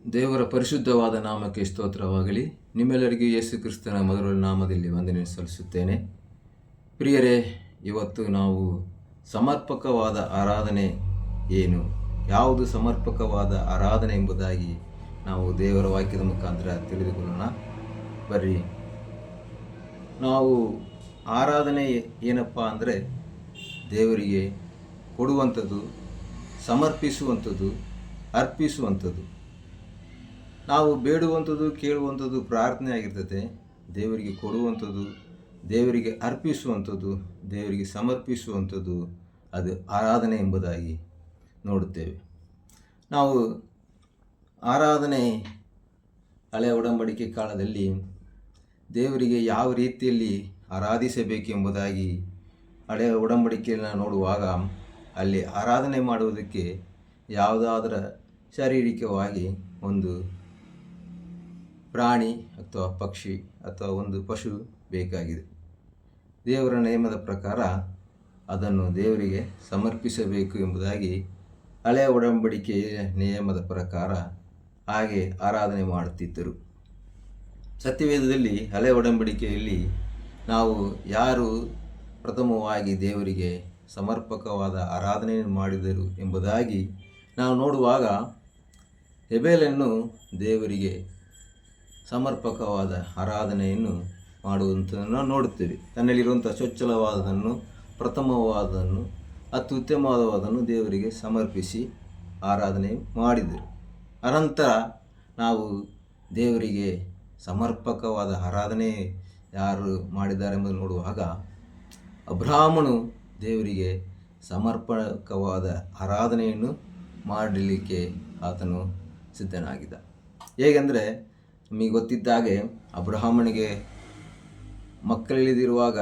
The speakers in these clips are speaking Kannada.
ದೇವರ ಪರಿಶುದ್ಧವಾದ ನಾಮಕ್ಕೆ ಸ್ತೋತ್ರವಾಗಲಿ. ನಿಮ್ಮೆಲ್ಲರಿಗೂ ಯೇಸು ಕ್ರಿಸ್ತನ ಮೊದಲ ನಾಮದಲ್ಲಿ ವಂದನೆ ಸಲ್ಲಿಸುತ್ತೇನೆ. ಪ್ರಿಯರೇ, ಇವತ್ತು ನಾವು ಸಮರ್ಪಕವಾದ ಆರಾಧನೆ ಏನು, ಯಾವುದು ಸಮರ್ಪಕವಾದ ಆರಾಧನೆ ಎಂಬುದಾಗಿ ನಾವು ದೇವರ ವಾಕ್ಯದ ಮುಖಾಂತರ ತಿಳಿದುಕೊಳ್ಳೋಣ. ಬರ್ರಿ, ನಾವು ಆರಾಧನೆ ಏನಪ್ಪ ಅಂದರೆ ದೇವರಿಗೆ ಕೊಡುವಂಥದ್ದು, ಸಮರ್ಪಿಸುವಂಥದ್ದು, ಅರ್ಪಿಸುವಂಥದ್ದು. ನಾವು ಬೇಡುವಂಥದ್ದು, ಕೇಳುವಂಥದ್ದು ಪ್ರಾರ್ಥನೆ ಆಗಿರ್ತದೆ. ದೇವರಿಗೆ ಕೊಡುವಂಥದ್ದು, ದೇವರಿಗೆ ಅರ್ಪಿಸುವಂಥದ್ದು, ದೇವರಿಗೆ ಸಮರ್ಪಿಸುವಂಥದ್ದು ಅದು ಆರಾಧನೆ ಎಂಬುದಾಗಿ ನೋಡುತ್ತೇವೆ. ನಾವು ಆರಾಧನೆ ಹಳೆಯ ಒಡಂಬಡಿಕೆ ಕಾಲದಲ್ಲಿ ದೇವರಿಗೆ ಯಾವ ರೀತಿಯಲ್ಲಿ ಆರಾಧಿಸಬೇಕೆಂಬುದಾಗಿ ಹಳೆಯ ಒಡಂಬಡಿಕೆಯನ್ನು ನೋಡುವಾಗ ಅಲ್ಲಿ ಆರಾಧನೆ ಮಾಡುವುದಕ್ಕೆ ಯಾವುದಾದರ ಶಾರೀರಿಕವಾಗಿ ಒಂದು ಪ್ರಾಣಿ ಅಥವಾ ಪಕ್ಷಿ ಅಥವಾ ಒಂದು ಪಶು ಬೇಕಾಗಿದೆ. ದೇವರ ನಿಯಮದ ಪ್ರಕಾರ ಅದನ್ನು ದೇವರಿಗೆ ಸಮರ್ಪಿಸಬೇಕು ಎಂಬುದಾಗಿ ಹಳೆಯ ಒಡಂಬಡಿಕೆಯ ನಿಯಮದ ಪ್ರಕಾರ ಹಾಗೆ ಆರಾಧನೆ ಮಾಡುತ್ತಿದ್ದರು. ಸತ್ಯವೇದದಲ್ಲಿ ಹಳೆಯ ಒಡಂಬಡಿಕೆಯಲ್ಲಿ ನಾವು ಯಾರು ಪ್ರಥಮವಾಗಿ ದೇವರಿಗೆ ಸಮರ್ಪಕವಾದ ಆರಾಧನೆಯನ್ನು ಮಾಡಿದರು ಎಂಬುದಾಗಿ ನಾವು ನೋಡುವಾಗ ಹೇಬೇಲನ್ನು ದೇವರಿಗೆ ಸಮರ್ಪಕವಾದ ಆರಾಧನೆಯನ್ನು ಮಾಡುವಂಥದ್ದನ್ನು ನೋಡುತ್ತೇವೆ. ತನ್ನಲ್ಲಿರುವಂಥ ಚೊಚ್ಚಲವಾದದನ್ನು, ಪ್ರಥಮವಾದದನ್ನು, ಅತ್ಯುತ್ತಮವಾದದನ್ನು ದೇವರಿಗೆ ಸಮರ್ಪಿಸಿ ಆರಾಧನೆ ಮಾಡಿದರು. ಅನಂತರ ನಾವು ದೇವರಿಗೆ ಸಮರ್ಪಕವಾದ ಆರಾಧನೆ ಯಾರು ಮಾಡಿದ್ದಾರೆ ಎಂಬುದನ್ನು ನೋಡುವಾಗ ಅಬ್ರಹಾಮನು ದೇವರಿಗೆ ಸಮರ್ಪಕವಾದ ಆರಾಧನೆಯನ್ನು ಮಾಡಲಿಕ್ಕೆ ಆತನು ಸಿದ್ಧನಾಗಿದ್ದ. ಹೇಗೆಂದರೆ, ನಮಗೆ ಗೊತ್ತಿದ್ದಾಗೆ ಅಬ್ರಹಾಮನಿಗೆ ಮಕ್ಕಳಿಲ್ಲದಿರುವಾಗ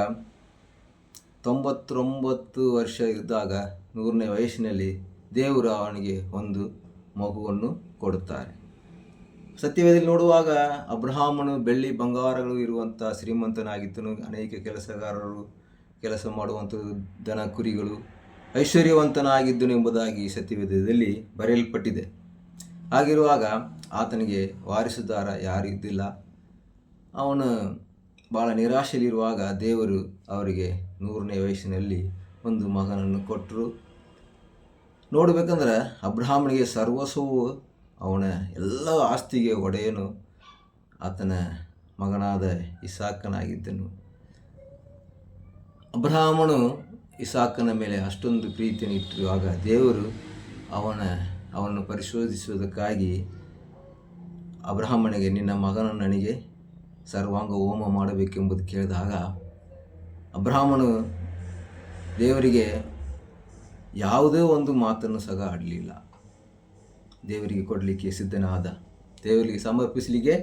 99 ವರ್ಷ ಇದ್ದಾಗ 100ನೇ ವಯಸ್ಸಿನಲ್ಲಿ ದೇವರು ಅವನಿಗೆ ಒಂದು ಮಗುವನ್ನು ಕೊಡುತ್ತಾರೆ. ಸತ್ಯವೇದದಲ್ಲಿ ನೋಡುವಾಗ ಅಬ್ರಹಾಮನು ಬೆಳ್ಳಿ ಬಂಗಾರಗಳು ಇರುವಂಥ ಶ್ರೀಮಂತನಾಗಿದ್ದನು. ಅನೇಕ ಕೆಲಸಗಾರರು ಕೆಲಸ ಮಾಡುವಂಥದ್ದು, ದನ ಕುರಿಗಳು, ಐಶ್ವರ್ಯವಂತನಾಗಿದ್ದನು ಎಂಬುದಾಗಿ ಸತ್ಯವೇದದಲ್ಲಿ ಬರೆಯಲ್ಪಟ್ಟಿದೆ. ಹಾಗಿರುವಾಗ ಆತನಿಗೆ ವಾರಿಸುದಾರ ಯಾರು ಇದ್ದಿಲ್ಲ. ಅವನು ಭಾಳ ನಿರಾಶೆಯಲ್ಲಿರುವಾಗ ದೇವರು ಅವರಿಗೆ 100ನೇ ವಯಸ್ಸಿನಲ್ಲಿ ಒಂದು ಮಗನನ್ನು ಕೊಟ್ಟರು. ನೋಡಬೇಕಂದ್ರೆ ಅಬ್ರಹಾಮನಿಗೆ ಸರ್ವಸ್ವವು, ಅವನ ಎಲ್ಲ ಆಸ್ತಿಗೆ ಒಡೆಯನು ಆತನ ಮಗನಾದ ಇಸಾಕನಾಗಿದ್ದನು. ಅಬ್ರಹಾಮನು ಇಸಾಕನ ಮೇಲೆ ಅಷ್ಟೊಂದು ಪ್ರೀತಿಯನ್ನು ಇಟ್ಟಿರುವಾಗ ದೇವರು ಅವನನ್ನು ಪರಿಶೋಧಿಸುವುದಕ್ಕಾಗಿ ಅಬ್ರಹಾಮನಿಗೆ, ನಿನ್ನ ಮಗನನ್ನು ನನಗೆ ಸರ್ವಾಂಗ ಹೋಮ ಮಾಡಬೇಕೆಂಬುದು ಕೇಳಿದಾಗ ಅಬ್ರಹಾಮನು ದೇವರಿಗೆ ಯಾವುದೇ ಒಂದು ಮಾತನ್ನು ಸಹ ಆಡಲಿಲ್ಲ. ದೇವರಿಗೆ ಕೊಡಲಿಕ್ಕೆ ಸಿದ್ಧನಾದ, ದೇವರಿಗೆ ಸಮರ್ಪಿಸಲಿಕ್ಕೆ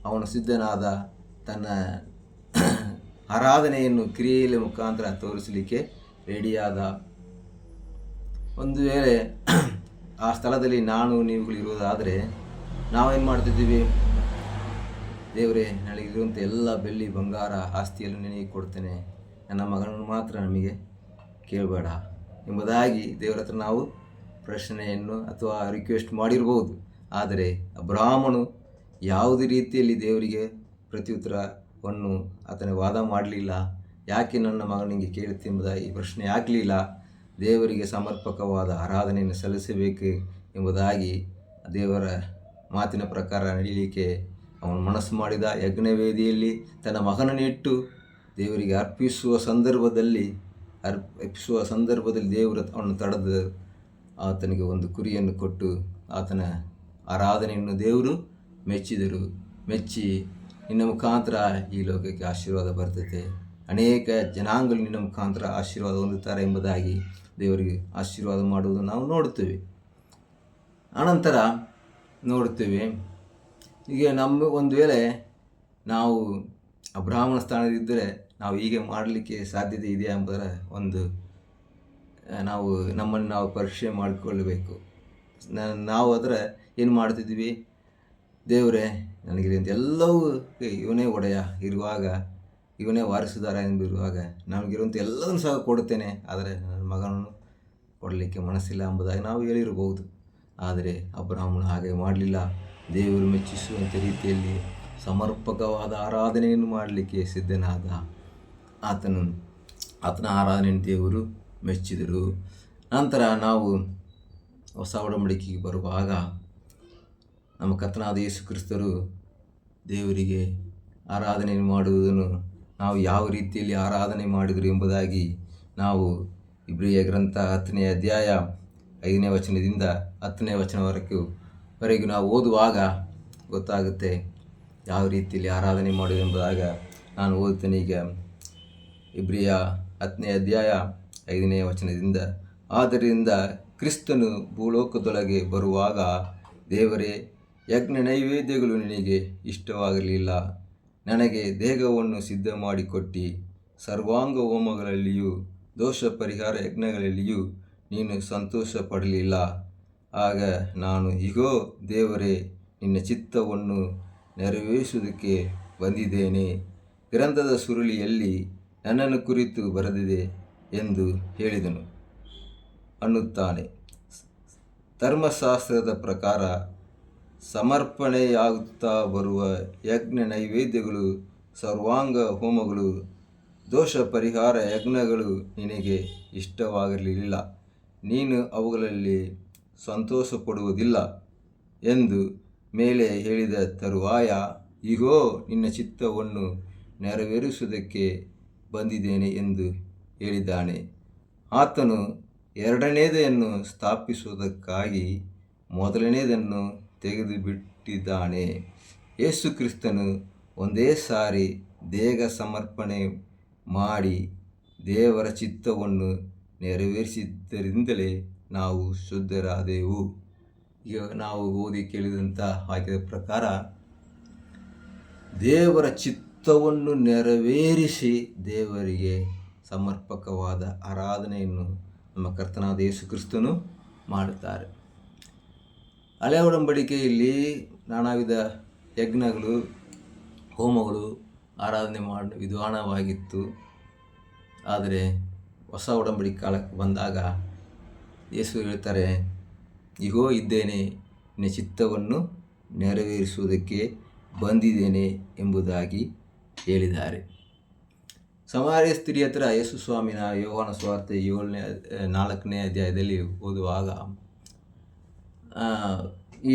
ಅವನು ಸಿದ್ಧನಾದ, ತನ್ನ ಆರಾಧನೆಯನ್ನು ಕ್ರಿಯೆಯ ಮುಖಾಂತರ ತೋರಿಸಲಿಕ್ಕೆ ರೆಡಿಯಾದ. ಒಂದು ವೇಳೆ ಆ ಸ್ಥಳದಲ್ಲಿ ನಾನು ನೀವುಗಳು ಇರುವುದಾದರೆ ನಾವೇನು ಮಾಡ್ತಿದ್ದೀವಿ? ದೇವರೇ, ನನಗಿರುವಂಥ ಎಲ್ಲ ಬೆಳ್ಳಿ ಬಂಗಾರ ಆಸ್ತಿಯನ್ನು ನಿನಗೆ ಕೊಡ್ತೇನೆ, ನನ್ನ ಮಗನನ್ನು ಮಾತ್ರ ನಮಗೆ ಕೇಳಬೇಡ ಎಂಬುದಾಗಿ ದೇವರ ಹತ್ರ ನಾವು ಪ್ರಶ್ನೆಯನ್ನು ಅಥವಾ ರಿಕ್ವೆಸ್ಟ್ ಮಾಡಿರ್ಬೋದು. ಆದರೆ ಅಬ್ರಹಾಮನು ಯಾವುದೇ ರೀತಿಯಲ್ಲಿ ದೇವರಿಗೆ ಪ್ರತ್ಯುತ್ತರವನ್ನು ಆತನ ವಾದ ಮಾಡಲಿಲ್ಲ. ಯಾಕೆ ನನ್ನ ಮಗನಿಗೆ ಕೇಳುತ್ತೆ ಎಂಬುದಾಗಿ ಪ್ರಶ್ನೆ ಆಗಲಿಲ್ಲ. ದೇವರಿಗೆ ಸಮರ್ಪಕವಾದ ಆರಾಧನೆಯನ್ನು ಸಲ್ಲಿಸಬೇಕು ಎಂಬುದಾಗಿ ದೇವರ ಮಾತಿನ ಪ್ರಕಾರ ನಡೀಲಿಕ್ಕೆ ಅವನು ಮನಸ್ಸು ಮಾಡಿದ. ಯಜ್ಞವೇದಿಯಲ್ಲಿ ತನ್ನ ಮಗನನ್ನು ಇಟ್ಟು ದೇವರಿಗೆ ಅರ್ಪಿಸುವ ಸಂದರ್ಭದಲ್ಲಿ ದೇವರು ಅವನು ತಡೆದು ಆತನಿಗೆ ಒಂದು ಕುರಿಯನ್ನು ಕೊಟ್ಟು ಆತನ ಆರಾಧನೆಯನ್ನು ದೇವರು ಮೆಚ್ಚಿದರು. ಮೆಚ್ಚಿ, ನಿನ್ನ ಮುಖಾಂತರ ಈ ಲೋಕಕ್ಕೆ ಆಶೀರ್ವಾದ ಬರ್ತದೆ, ಅನೇಕ ಜನಾಂಗಗಳು ನಿನ್ನ ಮುಖಾಂತರ ಆಶೀರ್ವಾದ ಹೊಂದುತ್ತಾರೆ ಎಂಬುದಾಗಿ ದೇವರಿಗೆ ಆಶೀರ್ವಾದ ಮಾಡುವುದು ನಾವು ನೋಡುತ್ತೇವೆ. ಅನಂತರ ನೋಡುತ್ತೇವೆ, ಈಗ ನಮ್ಮ ಒಂದು ವೇಳೆ ನಾವು ಅಬ್ರಹಾಮನ ಸ್ಥಾನದಿದ್ದರೆ ನಾವು ಹೀಗೆ ಮಾಡಲಿಕ್ಕೆ ಸಾಧ್ಯತೆ ಇದೆಯಾ ಎಂಬುದರ ಒಂದು ನಮ್ಮನ್ನು ನಾವು ಪರೀಕ್ಷೆ ಮಾಡಿಕೊಳ್ಳಬೇಕು. ನಾವು ಅದರ ಏನು ಮಾಡ್ತಿದ್ವಿ? ದೇವರೇ, ನನಗೆ ಎಲ್ಲವೂ ಇವನೇ ಒಡೆಯ ಇರುವಾಗ, ಇವನೇ ವಾರಿಸುದಾರ ಎಂದಿರುವಾಗ ನಮಗಿರುವಂಥ ಎಲ್ಲದನ್ನು ಸಹ ಕೊಡುತ್ತೇನೆ, ಆದರೆ ನನ್ನ ಮಗನನ್ನು ಕೊಡಲಿಕ್ಕೆ ಮನಸ್ಸಿಲ್ಲ ಎಂಬುದಾಗಿ ನಾವು ಹೇಳಿರಬಹುದು. ಆದರೆ ಅಬ್ರಹಾಮನು ಹಾಗೆ ಮಾಡಲಿಲ್ಲ. ದೇವರು ಮೆಚ್ಚಿಸುವಂಥ ರೀತಿಯಲ್ಲಿ ಸಮರ್ಪಕವಾದ ಆರಾಧನೆಯನ್ನು ಮಾಡಲಿಕ್ಕೆ ಸಿದ್ಧನಾದ ಆತನ ಆರಾಧನೆಯನ್ನು ದೇವರು ಮೆಚ್ಚಿದರು. ನಂತರ ನಾವು ಹೊಸ ಒಡಂಬಡಿಕೆಗೆ ಬರುವಾಗ ನಮ್ಮ ಕರ್ತನಾದ ಯೇಸು ಕ್ರಿಸ್ತರು ದೇವರಿಗೆ ಆರಾಧನೆ ಮಾಡುವುದನ್ನು ನಾವು ಯಾವ ರೀತಿಯಲ್ಲಿ ಆರಾಧನೆ ಮಾಡಿದರು ಎಂಬುದಾಗಿ ನಾವು ಇಬ್ರಿಯ ಗ್ರಂಥ 10ನೇ ಅಧ್ಯಾಯ 5ನೇ ವಚನದಿಂದ 10ನೇ ವಚನವರೆಗೂ ನಾವು ಓದುವಾಗ ಗೊತ್ತಾಗುತ್ತೆ ಯಾವ ರೀತಿಯಲ್ಲಿ ಆರಾಧನೆ ಮಾಡುವುದು ಎಂಬುದಾಗ. ನಾನು ಓದುತ್ತೇನೆ ಈಗ. ಇಬ್ರಿಯ 10ನೇ ಅಧ್ಯಾಯ 5ನೇ ವಚನದಿಂದ, ಆದ್ದರಿಂದ ಕ್ರಿಸ್ತನು ಭೂಲೋಕದೊಳಗೆ ಬರುವಾಗ ದೇವರೇ, ಯಜ್ಞ ನೈವೇದ್ಯಗಳು ನಿನಗೆ ಇಷ್ಟವಾಗಲಿಲ್ಲ. ನನಗೆ ದೇಹವನ್ನು ಸಿದ್ಧ ಮಾಡಿಕೊಟ್ಟು ಸರ್ವಾಂಗ ಹೋಮಗಳಲ್ಲಿಯೂ ದೋಷ ಪರಿಹಾರ ಯಜ್ಞಗಳಲ್ಲಿಯೂ ನೀನು ಸಂತೋಷ ಪಡಲಿಲ್ಲ. ಆಗ ನಾನು, ಇಗೋ ದೇವರೇ, ನಿನ್ನ ಚಿತ್ತವನ್ನು ನೆರವೇರಿಸುವುದಕ್ಕೆ ಬಂದಿದ್ದೇನೆ. ಗ್ರಂಥದ ಸುರುಳಿಯಲ್ಲಿ ನನ್ನನ್ನು ಕುರಿತು ಬರೆದಿದೆ ಎಂದು ಹೇಳಿದನು ಅನ್ನುತ್ತಾನೆ. ಧರ್ಮಶಾಸ್ತ್ರದ ಪ್ರಕಾರ ಸಮರ್ಪಣೆಯಾಗುತ್ತಾ ಬರುವ ಯಜ್ಞ ನೈವೇದ್ಯಗಳು, ಸರ್ವಾಂಗ ಹೋಮಗಳು, ದೋಷ ಪರಿಹಾರ ಯಜ್ಞಗಳು ನಿನಗೆ ಇಷ್ಟವಾಗಿರಲಿಲ್ಲ. ನೀನು ಅವುಗಳಲ್ಲಿ ಸಂತೋಷಪಡುವುದಿಲ್ಲ ಎಂದು ಮೇಲೆ ಹೇಳಿದ ತರುವಾಯ, ಇಗೋ ನಿನ್ನ ಚಿತ್ತವನ್ನು ನೆರವೇರಿಸುವುದಕ್ಕೆ ಬಂದಿದ್ದೇನೆ ಎಂದು ಹೇಳಿದ್ದಾನೆ. ಆತನು ಎರಡನೇದನ್ನು ಸ್ಥಾಪಿಸುವುದಕ್ಕಾಗಿ ಮೊದಲನೇದನ್ನು ತೆಗೆದುಬಿಟ್ಟಿದ್ದಾನೆ. ಯೇಸು ಕ್ರಿಸ್ತನು ಒಂದೇ ಸಾರಿ ದೇಹ ಸಮರ್ಪಣೆ ಮಾಡಿ ದೇವರ ಚಿತ್ತವನ್ನು ನೆರವೇರಿಸಿದ್ದರಿಂದಲೇ ನಾವು ಶುದ್ಧರಾದೆವು. ಈಗ ನಾವು ಓದಿ ಕೇಳಿದಂಥ ವಾಕ್ಯದ ಪ್ರಕಾರ ದೇವರ ಚಿತ್ತವನ್ನು ನೆರವೇರಿಸಿ ದೇವರಿಗೆ ಸಮರ್ಪಕವಾದ ಆರಾಧನೆಯನ್ನು ನಮ್ಮ ಕರ್ತನಾದ ಯೇಸು ಕ್ರಿಸ್ತನು ಮಾಡುತ್ತಾರೆ. ಹಳೆಯ ಒಡಂಬಡಿಕೆಯಲ್ಲಿ ನಾನಾ ವಿಧ ಯಜ್ಞಗಳು, ಹೋಮಗಳು, ಆರಾಧನೆ ಮಾಡುವ ವಿಧಾನವಾಗಿತ್ತು. ಆದರೆ ಹೊಸ ಒಡಂಬಡಿಕೆ ಕಾಲಕ್ಕೆ ಬಂದಾಗ ಯೇಸು ಹೇಳ್ತಾರೆ, ಇಗೋ ಇದ್ದೇನೆ, ನಿನ್ನ ಚಿತ್ತವನ್ನು ನೆರವೇರಿಸುವುದಕ್ಕೆ ಬಂದಿದ್ದೇನೆ ಎಂಬುದಾಗಿ ಹೇಳಿದ್ದಾರೆ. ಸಮಾರ್ಯ ಸ್ತ್ರೀ ಹತ್ರ ಯೇಸು ಸ್ವಾಮಿನ ಯೋಹಾನ ಸುವಾರ್ತೆ 4ನೇ ಅಧ್ಯಾಯದಲ್ಲಿ ಓದುವಾಗ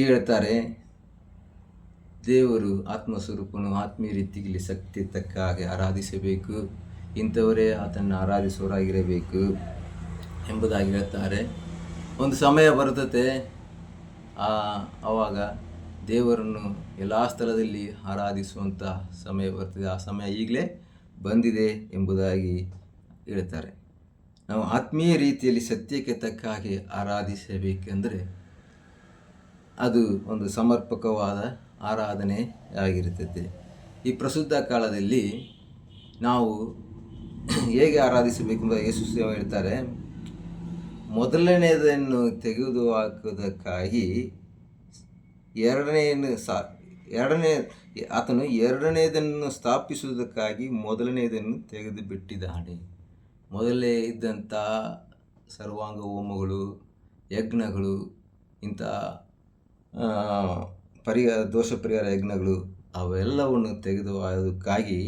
ಹೇಳ್ತಾರೆ, ದೇವರು ಆತ್ಮಸ್ವರೂಪನು ಆತ್ಮೀಯ ರೀತಿಯಲ್ಲಿ ಶಕ್ತಿ ತಕ್ಕ ಹಾಗೆ ಆರಾಧಿಸಬೇಕು, ಇಂಥವರೇ ಆತನ್ನು ಆರಾಧಿಸುವವರಾಗಿರಬೇಕು ಎಂಬುದಾಗಿ ಹೇಳ್ತಾರೆ. ಒಂದು ಸಮಯ ಬರ್ತದೆ, ಆವಾಗ ದೇವರನ್ನು ಎಲ್ಲ ಸ್ಥಳದಲ್ಲಿ ಆರಾಧಿಸುವಂಥ ಸಮಯ ಬರ್ತದೆ. ಆ ಸಮಯ ಈಗಲೇ ಬಂದಿದೆ ಎಂಬುದಾಗಿ ಹೇಳ್ತಾರೆ. ನಾವು ಆತ್ಮೀಯ ರೀತಿಯಲ್ಲಿ ಸತ್ಯಕ್ಕೆ ತಕ್ಕ ಹಾಗೆ ಆರಾಧಿಸಬೇಕೆಂದರೆ ಅದು ಒಂದು ಸಮರ್ಪಕವಾದ ಆರಾಧನೆ ಆಗಿರುತ್ತದೆ. ಈ ಪ್ರಸ್ತುತ ಕಾಲದಲ್ಲಿ ನಾವು ಹೇಗೆ ಆರಾಧಿಸಬೇಕೆಂಬ ಯೇಸು ಹೇಳ್ತಾರೆ, ಮೊದಲನೆಯದನ್ನು ತೆಗೆದುಹಾಕುವುದಕ್ಕಾಗಿ ಆತನು ಎರಡನೆಯದನ್ನು ಸ್ಥಾಪಿಸುವುದಕ್ಕಾಗಿ ಮೊದಲನೆಯದನ್ನು ತೆಗೆದು ಬಿಟ್ಟಿದ್ದಾನೆ. ಮೊದಲೇ ಇದ್ದಂಥ ಸರ್ವಾಂಗ ಹೋಮಗಳು, ಯಜ್ಞಗಳು, ಇಂಥ ದೋಷ ಪರಿಹಾರ ಯಜ್ಞಗಳು ಅವೆಲ್ಲವನ್ನು ತೆಗೆದುಹಾಕುವುದಕ್ಕಾಗಿ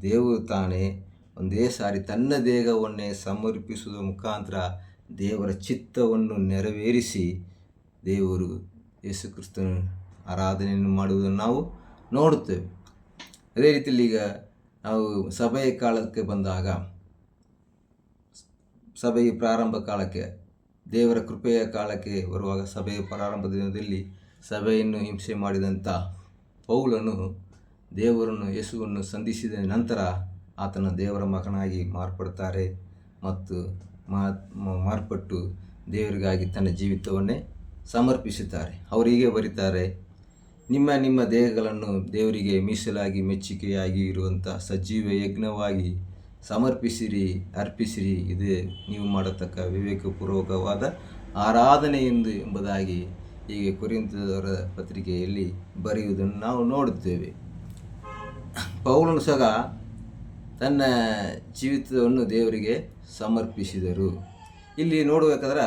ದೇವರು ತಾನೇ ಒಂದೇ ಸಾರಿ ತನ್ನ ದೇಹವನ್ನೇ ಸಮರ್ಪಿಸುವ ಮುಖಾಂತರ ದೇವರ ಚಿತ್ತವನ್ನು ನೆರವೇರಿಸಿ ದೇವರು ಯೇಸು ಕ್ರಿಸ್ತನ ಆರಾಧನೆಯನ್ನು ಮಾಡುವುದನ್ನು ನಾವು ನೋಡುತ್ತೇವೆ. ಅದೇ ರೀತಿಯಲ್ಲಿ ಈಗ ನಾವು ಸಭೆಯ ಕಾಲಕ್ಕೆ ಬಂದಾಗ, ಸಭೆಯ ಪ್ರಾರಂಭ ಕಾಲಕ್ಕೆ, ದೇವರ ಕೃಪೆಯ ಕಾಲಕ್ಕೆ ಬರುವಾಗ, ಸಭೆಯ ಪ್ರಾರಂಭ ದಿನದಲ್ಲಿ ಸಭೆಯನ್ನು ಹಿಂಸೆ ಮಾಡಿದಂಥ ಪೌಲನು ದೇವರನ್ನು, ಯೇಸುವನ್ನು ಸಂಧಿಸಿದ ನಂತರ ಆತನ ದೇವರ ಮಗನಾಗಿ ಮಾರ್ಪಡ್ತಾರೆ ಮತ್ತು ಮಾರ್ಪಟ್ಟು ದೇವರಿಗಾಗಿ ತನ್ನ ಜೀವಿತವನ್ನೇ ಸಮರ್ಪಿಸುತ್ತಾರೆ. ಅವರು ಹೀಗೆ ಬರೀತಾರೆ, ನಿಮ್ಮ ದೇಹಗಳನ್ನು ದೇವರಿಗೆ ಮೀಸಲಾಗಿ ಮೆಚ್ಚುಗೆಯಾಗಿ ಇರುವಂಥ ಸಜೀವ ಯಜ್ಞವಾಗಿ ಸಮರ್ಪಿಸಿರಿ, ಅರ್ಪಿಸಿರಿ, ಇದೇ ನೀವು ಮಾಡತಕ್ಕ ವಿವೇಕಪೂರ್ವಕವಾದ ಆರಾಧನೆ ಎಂಬುದಾಗಿ ಹೀಗೆ ಕೊರಿಂಥದವರ ಪತ್ರಿಕೆಯಲ್ಲಿ ಬರೆಯುವುದನ್ನು ನಾವು ನೋಡುತ್ತೇವೆ. ಪೌಲನು ಸಹ ತನ್ನ ಜೀವಿತವನ್ನು ದೇವರಿಗೆ ಸಮರ್ಪಿಸಿದರು. ಇಲ್ಲಿ ನೋಡಬೇಕಾದ್ರೆ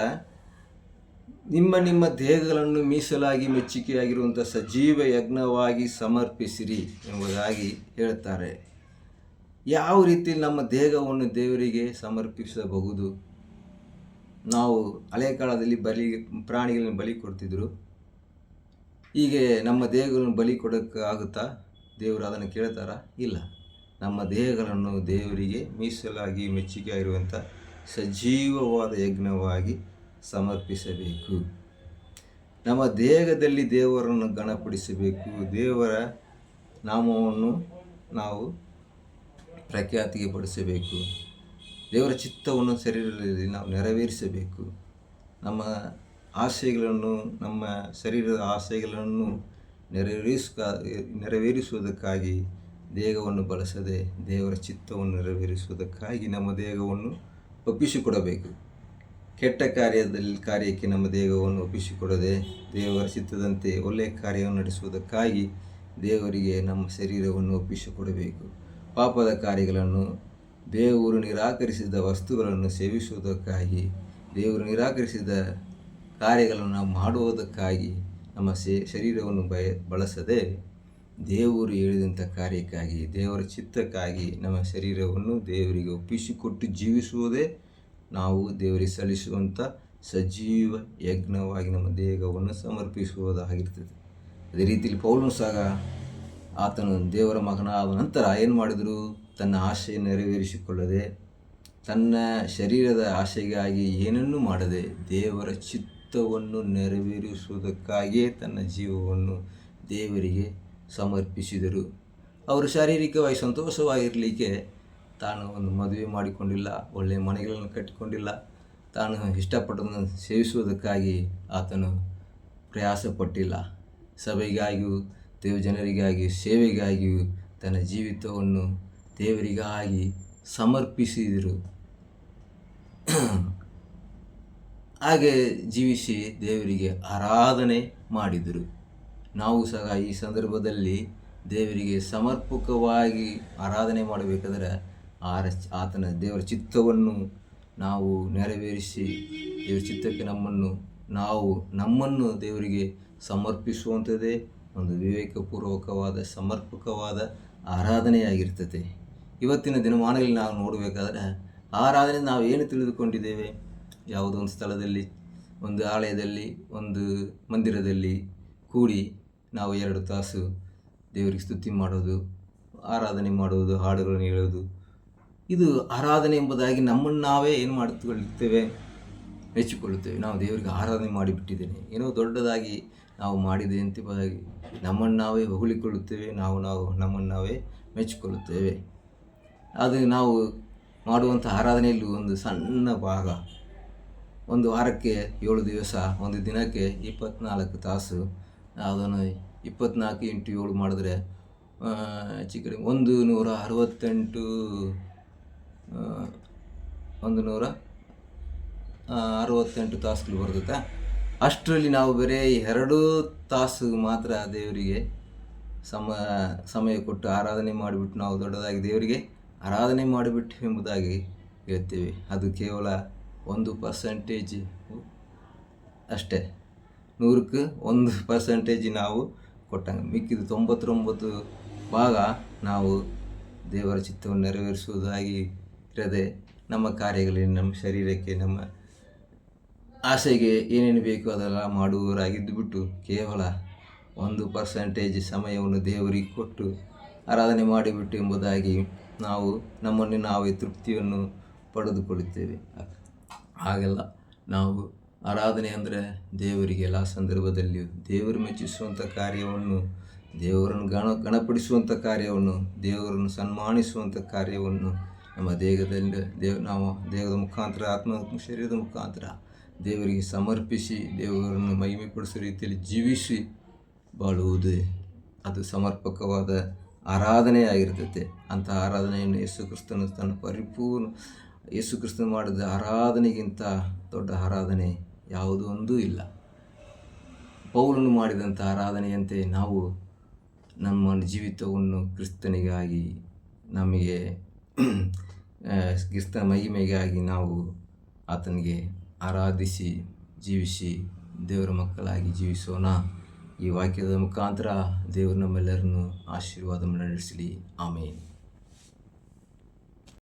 ನಿಮ್ಮ ನಿಮ್ಮ ದೇಹಗಳನ್ನು ಮೀಸಲಾಗಿ ಮೆಚ್ಚುಗೆಯಾಗಿರುವಂಥ ಸಜೀವ ಯಜ್ಞವಾಗಿ ಸಮರ್ಪಿಸಿರಿ ಎಂಬುದಾಗಿ ಹೇಳ್ತಾರೆ. ಯಾವ ರೀತಿ ನಮ್ಮ ದೇಹವನ್ನು ದೇವರಿಗೆ ಸಮರ್ಪಿಸಬಹುದು? ನಾವು ಹಳೆಯ ಕಾಲದಲ್ಲಿ ಪ್ರಾಣಿಗಳನ್ನು ಬಲಿ ಕೊಡ್ತಿದ್ರು. ಹೀಗೆ ನಮ್ಮ ದೇಹಗಳನ್ನು ಬಲಿ ಕೊಡೋಕ್ಕಾಗುತ್ತಾ? ದೇವರು ಅದನ್ನು ಕೇಳ್ತಾರಾ? ಇಲ್ಲ. ನಮ್ಮ ದೇಹಗಳನ್ನು ದೇವರಿಗೆ ಮೀಸಲಾಗಿ ಮೆಚ್ಚುಗೆಯಾಗಿರುವಂಥ ಸಜೀವವಾದ ಯಜ್ಞವಾಗಿ ಸಮರ್ಪಿಸಬೇಕು. ನಮ್ಮ ದೇಹದಲ್ಲಿ ದೇವರನ್ನು ಗಣಪಡಿಸಬೇಕು. ದೇವರ ನಾಮವನ್ನು ನಾವು ಪ್ರಖ್ಯಾತಿಗೆ ಪಡಿಸಬೇಕು. ದೇವರ ಚಿತ್ತವನ್ನು ಶರೀರದಲ್ಲಿ ನಾವು ನೆರವೇರಿಸಬೇಕು. ನಮ್ಮ ಆಸೆಗಳನ್ನು, ನಮ್ಮ ಶರೀರದ ಆಸೆಗಳನ್ನು ನೆರವೇರಿಸುವುದಕ್ಕಾಗಿ ದೇಹವನ್ನು ಬಳಸದೆ ದೇವರ ಚಿತ್ತವನ್ನು ನೆರವೇರಿಸುವುದಕ್ಕಾಗಿ ನಮ್ಮ ದೇಹವನ್ನು ಒಪ್ಪಿಸಿಕೊಡಬೇಕು. ಕೆಟ್ಟ ಕಾರ್ಯಕ್ಕೆ ನಮ್ಮ ದೇಹವನ್ನು ಒಪ್ಪಿಸಿಕೊಡದೆ ದೇವರ ಚಿತ್ತದಂತೆ ಒಳ್ಳೆಯ ಕಾರ್ಯವನ್ನು ನಡೆಸುವುದಕ್ಕಾಗಿ ದೇವರಿಗೆ ನಮ್ಮ ಶರೀರವನ್ನು ಒಪ್ಪಿಸಿಕೊಡಬೇಕು. ಪಾಪದ ಕಾರ್ಯಗಳನ್ನು, ದೇವರು ನಿರಾಕರಿಸಿದ ವಸ್ತುಗಳನ್ನು ಸೇವಿಸುವುದಕ್ಕಾಗಿ, ದೇವರು ನಿರಾಕರಿಸಿದ ಕಾರ್ಯಗಳನ್ನು ನಾವು ಮಾಡುವುದಕ್ಕಾಗಿ ನಮ್ಮ ಶರೀರವನ್ನು ಬಳಸದೆ ದೇವರು ಹೇಳಿದಂಥ ಕಾರ್ಯಕ್ಕಾಗಿ, ದೇವರ ಚಿತ್ತಕ್ಕಾಗಿ ನಮ್ಮ ಶರೀರವನ್ನು ದೇವರಿಗೆ ಒಪ್ಪಿಸಿಕೊಟ್ಟು ಜೀವಿಸುವುದೇ ನಾವು ದೇವರಿಗೆ ಸಲ್ಲಿಸುವಂಥ ಸಜೀವ ಯಜ್ಞವಾಗಿ ನಮ್ಮ ದೇಹವನ್ನು ಸಮರ್ಪಿಸುವುದಾಗಿರ್ತದೆ. ಅದೇ ರೀತಿಯಲ್ಲಿ ಪೌಲನು ಸಹ ಆತನು ದೇವರ ಮಗನಾದ ನಂತರ ಏನು ಮಾಡಿದರು? ತನ್ನ ಆಸೆಯನ್ನು ನೆರವೇರಿಸಿಕೊಳ್ಳದೆ, ತನ್ನ ಶರೀರದ ಆಸೆಗಾಗಿ ಏನನ್ನೂ ಮಾಡದೆ ದೇವರ ಚಿತ್ತವನ್ನು ನೆರವೇರಿಸುವುದಕ್ಕಾಗಿಯೇ ತನ್ನ ಜೀವವನ್ನು ದೇವರಿಗೆ ಸಮರ್ಪಿಸಿದರು. ಅವರು ಶಾರೀರಿಕವಾಗಿ ಸಂತೋಷವಾಗಿರಲಿಕ್ಕೆ ತಾನು ಒಂದು ಮದುವೆ ಮಾಡಿಕೊಂಡಿಲ್ಲ, ಒಳ್ಳೆಯ ಮನೆಗಳನ್ನು ಕಟ್ಟಿಕೊಂಡಿಲ್ಲ, ತಾನು ಇಷ್ಟಪಟ್ಟದನ್ನು ಸೇವಿಸುವುದಕ್ಕಾಗಿ ಆತನು ಪ್ರಯಾಸಪಟ್ಟಿಲ್ಲ. ಸಭೆಗಾಗಿಯೂ ದೇವಜನರಿಗಾಗಿ ಸೇವೆಗಾಗಿಯೂ ತನ್ನ ಜೀವಿತವನ್ನು ದೇವರಿಗಾಗಿ ಸಮರ್ಪಿಸಿದರು. ಹಾಗೆ ಜೀವಿಸಿ ದೇವರಿಗೆ ಆರಾಧನೆ ಮಾಡಿದರು. ನಾವು ಸಹ ಈ ಸಂದರ್ಭದಲ್ಲಿ ದೇವರಿಗೆ ಸಮರ್ಪಕವಾಗಿ ಆರಾಧನೆ ಮಾಡಬೇಕಾದ್ರೆ ಆತನ ದೇವರ ಚಿತ್ತವನ್ನು ನಾವು ನೆರವೇರಿಸಿ ದೇವರ ಚಿತ್ತಕ್ಕೆ ನಮ್ಮನ್ನು ದೇವರಿಗೆ ಸಮರ್ಪಿಸುವಂಥದ್ದೇ ಒಂದು ವಿವೇಕಪೂರ್ವಕವಾದ ಸಮರ್ಪಕವಾದ ಆರಾಧನೆಯಾಗಿರ್ತದೆ. ಇವತ್ತಿನ ದಿನಮಾನಗಳಲ್ಲಿ ನಾವು ನೋಡಬೇಕಾದ್ರೆ ಆರಾಧನೆ ನಾವು ಏನು ತಿಳಿದುಕೊಂಡಿದ್ದೇವೆ? ಯಾವುದೋ ಒಂದು ಸ್ಥಳದಲ್ಲಿ, ಒಂದು ಆಲಯದಲ್ಲಿ, ಒಂದು ಮಂದಿರದಲ್ಲಿ ಕೂಡಿ ನಾವು 2 ತಾಸು ದೇವರಿಗೆ ಸ್ತುತಿ ಮಾಡೋದು, ಆರಾಧನೆ ಮಾಡುವುದು, ಹಾಡುಗಳನ್ನು ಹೇಳೋದು, ಇದು ಆರಾಧನೆ ಎಂಬುದಾಗಿ ನಮ್ಮನ್ನು ನಾವೇ ಏನು ಮಾಡಿಕೊಳ್ಳುತ್ತೇವೆ? ಮೆಚ್ಚಿಕೊಳ್ಳುತ್ತೇವೆ. ನಾವು ದೇವರಿಗೆ ಆರಾಧನೆ ಮಾಡಿಬಿಟ್ಟಿದ್ದೇನೆ, ಏನೋ ದೊಡ್ಡದಾಗಿ ನಾವು ಮಾಡಿದೆ ಎಂಬುದಾಗಿ ನಮ್ಮನ್ನು ನಾವೇ ಹೊಗಳಿಕೊಳ್ಳುತ್ತೇವೆ, ನಮ್ಮನ್ನು ನಾವೇ ಮೆಚ್ಚಿಕೊಳ್ಳುತ್ತೇವೆ. ಅದು ನಾವು ಮಾಡುವಂಥ ಆರಾಧನೆಯಲ್ಲಿ ಒಂದು ಸಣ್ಣ ಭಾಗ. ಒಂದು ವಾರಕ್ಕೆ 7 ದಿವಸ, ಒಂದು ದಿನಕ್ಕೆ 24 ತಾಸು. ಅದನ್ನು 24 × 7 ಮಾಡಿದ್ರೆ ಹೆಚ್ಚು ಕಡೆ 168 ತಾಸುಗಳು ಬರ್ತದೆ. ಅಷ್ಟರಲ್ಲಿ ನಾವು ಬರೀ 2 ತಾಸು ಮಾತ್ರ ದೇವರಿಗೆ ಸಮಯ ಕೊಟ್ಟು ಆರಾಧನೆ ಮಾಡಿಬಿಟ್ಟು ನಾವು ದೊಡ್ಡದಾಗಿ ದೇವರಿಗೆ ಆರಾಧನೆ ಮಾಡಿಬಿಟ್ಟು ಎಂಬುದಾಗಿ ಹೇಳ್ತೇವೆ. ಅದು ಕೇವಲ 1% ಅಷ್ಟೇ. 100ಕ್ಕೆ 1% ನಾವು ಕೊಟ್ಟಂಗೆ. ಮಿಕ್ಕಿದ 99 ಭಾಗ ನಾವು ದೇವರ ಚಿತ್ತವನ್ನು ನೆರವೇರಿಸುವುದಾಗಿ ಇರದೆ ನಮ್ಮ ಕಾರ್ಯಗಳಲ್ಲಿ, ನಮ್ಮ ಶರೀರಕ್ಕೆ, ನಮ್ಮ ಆಸೆಗೆ ಏನೇನು ಬೇಕೋ ಅದೆಲ್ಲ ಮಾಡುವವರಾಗಿದ್ದು ಬಿಟ್ಟು ಕೇವಲ 1% ಸಮಯವನ್ನು ದೇವರಿಗೆ ಕೊಟ್ಟು ಆರಾಧನೆ ಮಾಡಿಬಿಟ್ಟು ಎಂಬುದಾಗಿ ನಾವು ನಮ್ಮನ್ನು ನಾವೇ ತೃಪ್ತಿಯನ್ನು ಪಡೆದುಕೊಳ್ಳುತ್ತೇವೆ. ಹಾಗೆಲ್ಲ ನಾವು ಆರಾಧನೆ ಅಂದರೆ ದೇವರಿಗೆ ಎಲ್ಲ ಸಂದರ್ಭದಲ್ಲಿಯೂ ದೇವರು ಮೆಚ್ಚಿಸುವಂಥ ಕಾರ್ಯವನ್ನು, ದೇವರನ್ನು ಗಣಪಡಿಸುವಂಥ ಕಾರ್ಯವನ್ನು, ದೇವರನ್ನು ಸನ್ಮಾನಿಸುವಂಥ ಕಾರ್ಯವನ್ನು ನಮ್ಮ ನಾವು ದೇಹದ ಮುಖಾಂತರ, ಶರೀರದ ಮುಖಾಂತರ ದೇವರಿಗೆ ಸಮರ್ಪಿಸಿ ದೇವರನ್ನು ಮಹಿಮೆಪಡಿಸುವ ರೀತಿಯಲ್ಲಿ ಜೀವಿಸಿ ಬಾಳುವುದು ಅದು ಸಮರ್ಪಕವಾದ ಆರಾಧನೆಯಾಗಿರ್ತದೆ. ಅಂಥ ಆರಾಧನೆಯನ್ನು ಯೇಸು ಕ್ರಿಸ್ತನು ಮಾಡಿದ ಆರಾಧನೆಗಿಂತ ದೊಡ್ಡ ಆರಾಧನೆ ಯಾವುದೊಂದೂ ಇಲ್ಲ. ಪೌಲನು ಮಾಡಿದಂಥ ಆರಾಧನೆಯಂತೆ ನಾವು ನಮ್ಮ ಜೀವಿತವನ್ನು ಕ್ರಿಸ್ತನಿಗಾಗಿ, ನಮಗೆ ಕ್ರಿಸ್ತನ ಮಹಿಮೆಗಾಗಿ ನಾವು ಆತನಿಗೆ ಆರಾಧಿಸಿ ಜೀವಿಸಿ ದೇವರ ಮಕ್ಕಳಾಗಿ ಜೀವಿಸೋಣ. ಈ ವಾಕ್ಯದ ಮುಖಾಂತರ ದೇವರು ನಮ್ಮೆಲ್ಲರನ್ನು ಆಶೀರ್ವಾದ ನಡೆಸಲಿ. ಆಮೇನ್.